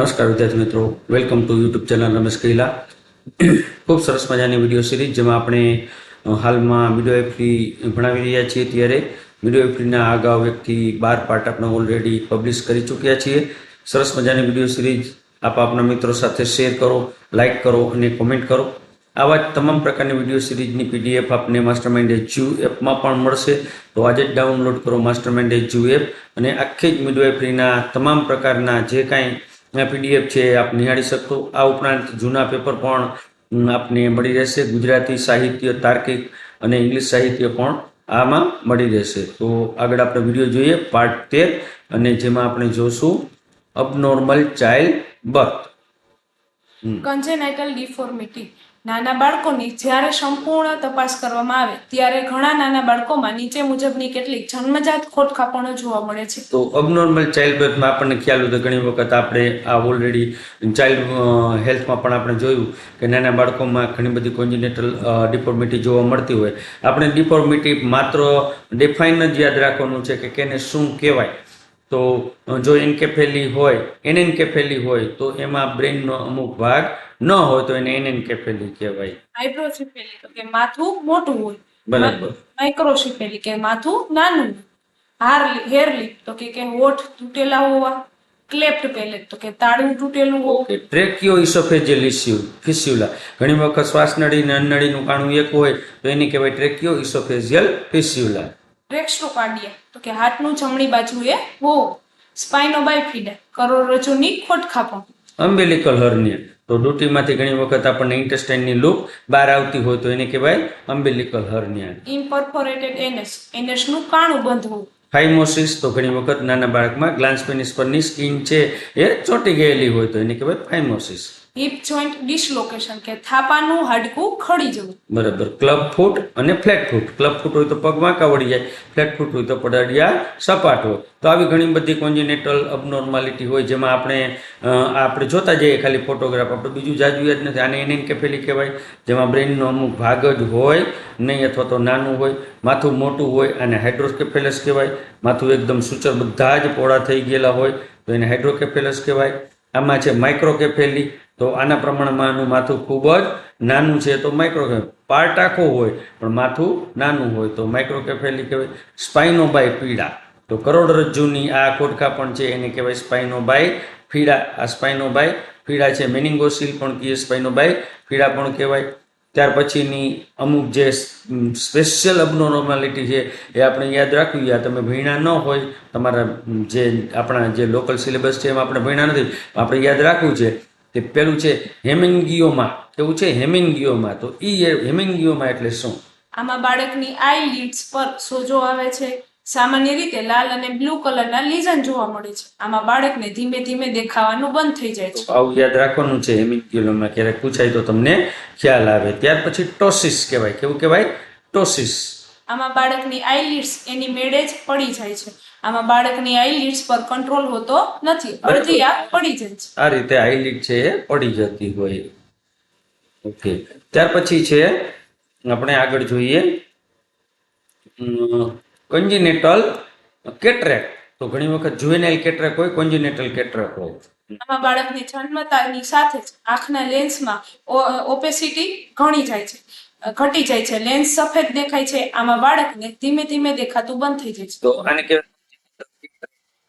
નમસ્કાર વિદ્યાર્થી મિત્રો, welcome to YouTube channel Ramesh Kaila. ખૂબ સરસ મજાની વિડીયો સિરીઝ જેમાં આપણે હાલમાં મિડવાઇફરી ભણાવી રહ્યા છીએ. ત્યારે મિડવાઇફરીના અગાઉ 1 થી 12 પાર્ટ આપણે ઓલરેડી પબ્લિશ કરી ચૂક્યા છીએ. સરસ મજાની વિડીયો સિરીઝ આપ આપના મિત્રો સાથે શેર કરો, લાઇક કરો અને કોમેન્ટ કરો. આવા જ તમામ પ્રકારની વિડીયો સિરીઝની પીડીએફ આપને માસ્ટરમાઇન્ડ એજ્યુ એપમાં પણ મળશે. તો આજે જ ડાઉનલોડ કરો માસ્ટરમાઇન્ડ એજ્યુ એપ અને આખી જ મિડવાઇફરીના તમામ પ્રકારના જે કાંઈ પીડીએફ છે આપ નિહાળી શકશો. આ ઉપરાંત જૂના પેપર પણ આપને મળી રહેશે. ગુજરાતી સાહિત્ય, તાર્કિક અને ઇંગ્લિશ સાહિત્ય પણ આમાં મળી રહેશે. તો આગળ આપણે વિડીયો જોઈએ પાર્ટ 13, અને જેમાં આપણે જોશું અબનોર્મલ ચાઇલ્ડ બર્થ. કન્જેનાઇટલ ડિફોર્મિટી. નાના બાળકોની જ્યારે સંપૂર્ણ તપાસ કરવામાં આવે ત્યારે ઘણા નાના બાળકોમાં નીચે મુજબની કેટલીક જન્મજાત ખોટખાપણો જોવા મળે છે. તો અબનોર્મલ ચાઇલ્ડ બર્થમાં આપણને ખ્યાલ હોય તો ઘણી વખત આપણે આ ઓલરેડી ચાઇલ્ડ હેલ્થમાં પણ આપણે જોયું કે નાના બાળકોમાં ઘણી બધી કોન્જિનેટલ ડિફોર્મિટી જોવા મળતી હોય. આપણે ડિફોર્મિટી માત્ર ડિફાઇન જ યાદ રાખવાનું છે કે કેને શું કહેવાય. તો જો એન્કેફેલી હોય, એનેન્કેફેલી હોય તો એમાં બ્રેઇનનો અમુક ભાગ ન હોય તો એને એનેન્કેફેલી કહેવાય. હાઇડ્રોસિફેલી તો કે માથું મોટું હોય. બરાબર. માઇક્રોસિફેલી કે માથું નાનું હોય. હેરલિપ તો કે હોઠ તૂટેલા હોવા. ક્લેફ્ટ પેલેટ તો કે તાળું તૂટેલું હોવું. ટ્રેકિયો ઇસોફેજિયલ ફિસ્યુલા. ઘણી વખત શ્વાસનળી અને અન્નનળીનું કાણું એક હોય તો એને કહેવાય ટ્રેકિયો ઇસોફેજિયલ ફિસ્યુલા. ટ્રેક્સ્ટોકાર્ડિયા તો કે હાથનું જમણી બાજુએ હોવું. સ્પાઇનોબાઇફિડા કરોડરજ્જુની ખોટખાપણ. અમ્બિલિકલ હર્નિયા તો ડૂટીમાંથી ઘણી વખત આપણને ઇન્ટેસ્ટાઇનની લૂપ બહાર આવતી હોય તો એને કહેવાય અમ્બિલિકલ હર્નિયા. ઇમ્પરફોરેટેડ એનસ એનસનું કાણું બંધ હોવું. ફાઇમોસિસ તો ઘણી વખત નાના બાળકમાં ગ્લાન્સ પેનિસ પરની સ્કિન છે એ ચોંટી ગયેલી હોય તો એને કહેવાય ફાઇમોસિસ. હિપ જોઈન્ટ ડિસલોકેશન કે થાપાનું હાડકું ખડી જવું. બરાબર. ક્લબ ફૂટ અને ફ્લેટ ફૂટ. ક્લબ ફૂટ હોય તો પગ વાંકા વળી જાય, ફ્લેટ ફૂટ હોય તો પડાડિયા સપાટ હોય. તો આવી ઘણી બધી કોન્જિનેટલ અબનોર્માલિટી હોય જેમાં આપણે જોતા જઈએ ખાલી ફોટોગ્રાફ, આપણે બીજું જાજુ યાદ નથી. આને એનેન્કેફેલી કહેવાય, જેમાં બ્રેઇનનો અમુક ભાગ જ હોય નહીં અથવા તો નાનું હોય. માથું મોટું હોય આને હાઇડ્રોકેફેલસ કહેવાય. માથું એકદમ સૂચર બધા જ પહોળા થઈ ગયેલા હોય તો એને હાઇડ્રોકેફેલસ કહેવાય. આમાં છે માઇક્રોકેફેલી, તો આના પ્રમાણમાં આનું માથું ખૂબ જ નાનું છે તો માઇક્રોકેફેલી. પાર્ટ આખો હોય પણ માથું નાનું હોય તો માઇક્રોકેફેલી કહેવાય. સ્પાઇનોબાઇફિડા તો કરોડરજ્જુની આ ખોટખાપણ છે એને કહેવાય સ્પાઇનોબાઇફિડા. આ સ્પાઇનોબાઇફિડા છે. મેનિંગોસીલ પણ કહીએ, સ્પાઇનોબાઇફિડા પણ કહેવાય. ત્યાર પછીની અમુક જે સ્પેશિયલ અબનોર્માલિટી છે એ આપણે યાદ રાખવી. આ તમે ભણ્યા ન હોય, તમારા જે આપણા જે લોકલ સિલેબસ છે એમાં આપણે ભણ્યા નથી, આપણે યાદ રાખવું છે કે પેલું છે હેમેન્ગિયોમા. કેવું છે? હેમેન્ગિયોમા. તો હેમેન્ગિયોમા એટલે શું? આમાં બાળકની આઈ લીડ્સ પર સોજો આવે છે. સામાન્ય રીતે લાલ અને બ્લુ કલરના લીઝન જોવા મળે છે. આમાં બાળકને ધીમે ધીમે દેખાવાનું બંધ થઈ જાય છે. આવું યાદ રાખવાનું છે. હેમેન્ગિયોમા ક્યારેક પૂછાય તો તમને ખ્યાલ આવે. ત્યાર પછી ટોસિસ કહેવાય. કેવું કહેવાય? ટોસિસ. આમાં બાળકની આઈ લીડ્સ એની મેળે જ પડી જાય છે. આમાં બાળકની આઈ લીડ્સ પર કંટ્રોલ હોતો નથી, અડધી આ પડી જાય છે. આ રીતે આઈલિડ છે એ પડી જતી હોય. ઓકે. ત્યાર પછી છે આપણે આગળ જોઈએ કોન્જિનેટલ કેટરેક્ટ. તો ઘણી વખત જુવેનાઇલ કેટરેક્ટ હોય, કોન્જિનેટલ કેટરેક્ટ હોય. આમાં બાળકની જન્મતાની સાથે જ આંખના લેન્સમાં ઓપેસિટી ઘટી જાય છે. લેન્સ સફેદ દેખાય છે. આમાં બાળકને ધીમે ધીમે દેખાતું બંધ થઈ જાય છે. તો આને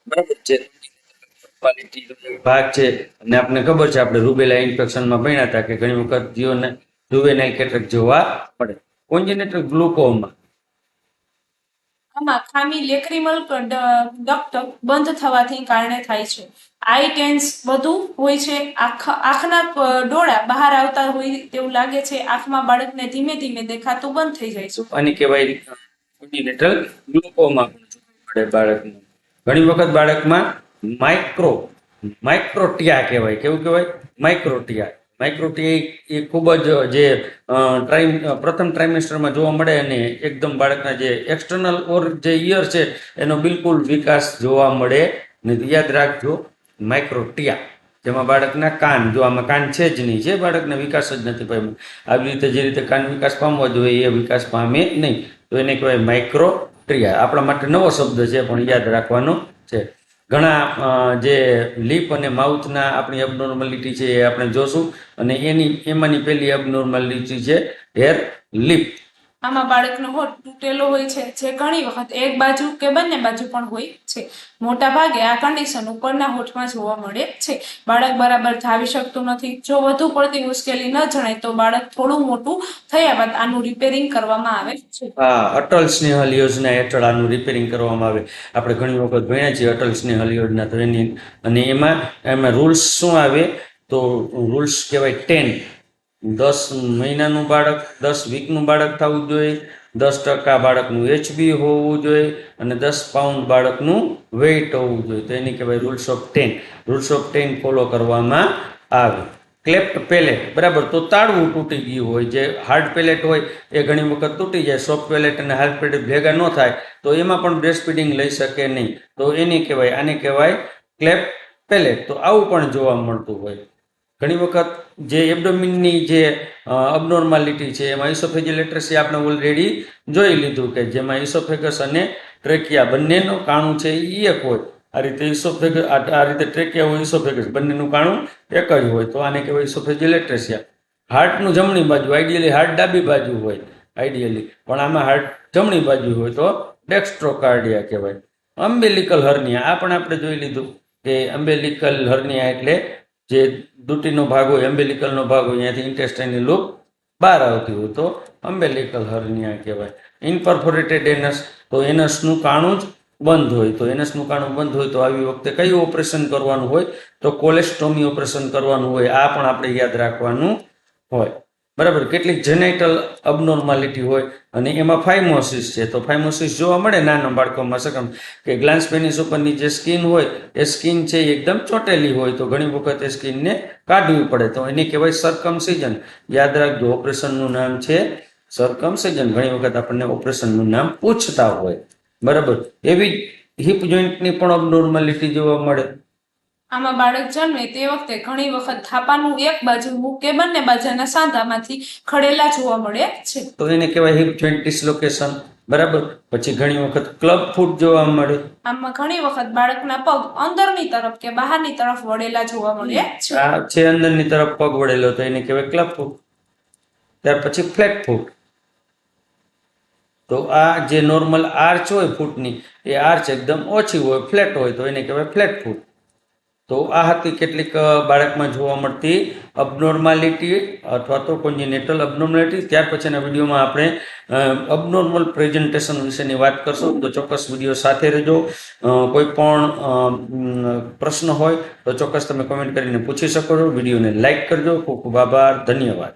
બરાબર છે ભાગ છે. અને આપણને ખબર છે, આપણે રૂબેલા ઇન્ફેક્શનમાં ભણ્યા હતા કે ઘણી વખત જુવેનાઇલ કેટરેક્ટ જોવા પડે. કોન્જિનેટલ ગ્લુકોમા. આમાં ખામી લેક્રિમલ ડક્ટ બંધ થવાથી કારણે થાય છે. આઈ ટેન્સ બધું હોય છે. આંખના ડોળા બહાર આવતા હોય તેવું લાગે છે. આંખમાં બાળકને ધીમે ધીમે દેખાતું બંધ થઈ જાય છે. આની કહેવાય કોન્જિનેટલ ગ્લુકોમા પડે બાળકને. ઘણી વખત બાળકમાં માઇક્રોટિયા કહેવાય. કેવું કહેવાય? માઇક્રોટિયા. માઇક્રોટિયા એ ખૂબ જ જે પ્રથમ ટ્રાઇમેસ્ટરમાં જોવા મળે અને એકદમ બાળકના જે એક્સટર્નલ ઓર જે ઇયર છે એનો બિલકુલ વિકાસ જોવા મળે નહીં. યાદ રાખજો, માઇક્રોટિયા, જેમાં બાળકના કાન, જો આમાં કાન છે જ નહીં, જે બાળકને વિકાસ જ નથી પામ્યો, આવી રીતે જે રીતે કાન વિકાસ પામવો જોઈએ એ વિકાસ પામે નહીં, તો એને કહેવાય માઇક્રોટિયા. આપણા માટે નવો શબ્દ છે પણ યાદ રાખવાનો છે. ઘણા જે લીપ અને માઉથના આપણી અબનોર્માલિટી છે એ આપણે જોશું, અને એમાંની પહેલી અબનોર્માલિટી છે હેર લીપ. આમાં બાળકનો હોઠ તૂટેલો હોય છે, જે ઘણી વખત એક બાજુ કે બંને બાજુ પણ હોય છે. મોટા ભાગે આ કન્ડિશન ઉપરના હોઠમાં જોવા મળે છે. બાળક બરાબર ધાવી શકતું નથી. જો વધુ પડતી મુશ્કેલી ન જણાય તો બાળક થોડું મોટું થયા બાદ આનું રિપેરિંગ કરવામાં આવે છે. અટલ સ્નેહલ યોજના હેઠળ આનું રિપેરિંગ કરવામાં આવે. આપણે ઘણી વખત ભણ્યા છીએ અટલ સ્નેહલ યોજના, તો અને એમાં રૂલ્સ શું આવે, તો રૂલ્સ કહેવાય 10. 10 મહિનાનું બાળક, 10 વીકનું બાળક થવું જોઈએ, 10% બાળકનું HB હોવું જોઈએ, અને 10 પાઉન્ડ બાળકનું વેઇટ હોવું જોઈએ. તો એની કહેવાય rules of 10. Rules of 10 follow કરવામાં આવે. ક્લેફ્ટ પેલેટ, બરાબર, તો તાળવું તૂટી ગયું હોય, જે હાર્ડ પેલેટ હોય એ ઘણી વખત તૂટી જાય. સોફ્ટ પેલેટ અને હાર્ડ પેલેટ ભેગા ન થાય તો એમાં પણ બ્રેસ્ટ ફીડિંગ લઈ શકે નહીં. તો આને કહેવાય ક્લેફ્ટ પેલેટ. તો આવું પણ જોવા મળતું હોય. ઘણી વખત જે એબડોમિનની જે અબનોર્માલિટી છે એમાં ઇસોફેજિયલ એટ્રેસી આપણે ઓલરેડી જોઈ લીધું, કે જેમાં ઇસોફેગસ અને ટ્રેકિયા બંનેનું કાણું છે એ એક હોય. આ રીતે આ રીતે ટ્રેકિયા હોય, ઇસોફેગસ, બંનેનું કાણું એક જ હોય. તો આને કહેવાય ઇસોફેજિયલ એટ્રેસિયા. હાર્ટનું જમણી બાજુ, આઈડિયલી હાર્ટ ડાબી બાજુ હોય આઈડિયલી, પણ આમાં હાર્ટ જમણી બાજુ હોય તો ડેક્સ્ટ્રોકાર્ડિયા કહેવાય. અમ્બેલિકલ હર્નિયા, આ પણ આપણે જોઈ લીધું કે અમ્બેલિકલ હર્નિયા એટલે જે દુટીનો ભાગ હોય, અમ્બેલિકલનો ભાગ હોય, અહીંયાથી ઇન્ટેસ્ટાઇનની લૂપ બહાર આવતી હોય તો અમ્બેલિકલ હર્નિયા કહેવાય. ઇનપરફોરેટેડ એનસ, તો એનસનું કાણું જ બંધ હોય. તો એનસનું કાણું બંધ હોય તો આવી વખતે કયું ઓપરેશન કરવાનું હોય, તો કોલેસ્ટોમી ઓપરેશન કરવાનું હોય. આ પણ આપણે યાદ રાખવાનું હોય, બરાબર. કેટલીક જેનાઇટલ અબનોર્માલિટી હોય અને એમાં ફાઇમોસિસ છે. તો ફાઇમોસિસ જોવા મળે નાના બાળકોમાં સકમ, કે ગ્લાન્સ પેનિસ ઉપરની જે સ્કિન હોય એ સ્કિન છે એ એકદમ ચોટેલી હોય, તો ઘણી વખત એ સ્કિનને કાઢવી પડે. તો એની કહેવાય સરકમસિઝન. યાદ રાખજો, ઓપરેશનનું નામ છે સરકમસિઝન. ઘણી વખત આપણને ઓપરેશનનું નામ પૂછતા હોય, બરાબર. એવી હિપ જોઈન્ટની પણ અબનોર્માલિટી જોવા મળે. આમાં બાળક જન્મે તે વખતે ઘણી વખત થાપાનું એક બાજુ મુખ કે બંને બાજુના સાંધામાંથી ખડેલા જોવા મળે છે. તો એને કહેવાય હિપ જોઈન્ટ ડિસ્લોકેશન, બરાબર. પછી ઘણી વખત ક્લબ ફૂટ જોવા મળે. આમાં ઘણી વખત બાળકના પગ અંદરની તરફ કે બહારની તરફ વળેલા જોવા મળે છે. આ છે અંદરની તરફ પગ વળેલો, તો એને કહેવાય ક્લબ ફૂટ. ત્યાર પછી ફ્લેટ ફૂટ. તો આ જે નોર્મલ આર્ચ હોય ફૂટની, એ આર્ચ એકદમ ઓછી હોય, ફ્લેટ હોય, તો એને કહેવાય ફ્લેટ ફૂટ. તો આ હતી કેટલીક બાળકમાં જોવા મળતી અબનોર્માલિટી અથવા તો કોન્જિનેટલ અબનોર્માલિટી. ત્યાર પછીના વિડીયોમાં આપણે અબનોર્મલ પ્રેઝન્ટેશન વિશેની વાત કરશું. તો ચોક્કસ વિડીયો સાથે રહેજો. કોઈ પણ પ્રશ્ન હોય તો ચોક્કસ તમે કોમેન્ટ કરીને પૂછી શકો છો. વિડીયોને લાઇક કરજો. ખૂબ ખૂબ આભાર, ધન્યવાદ.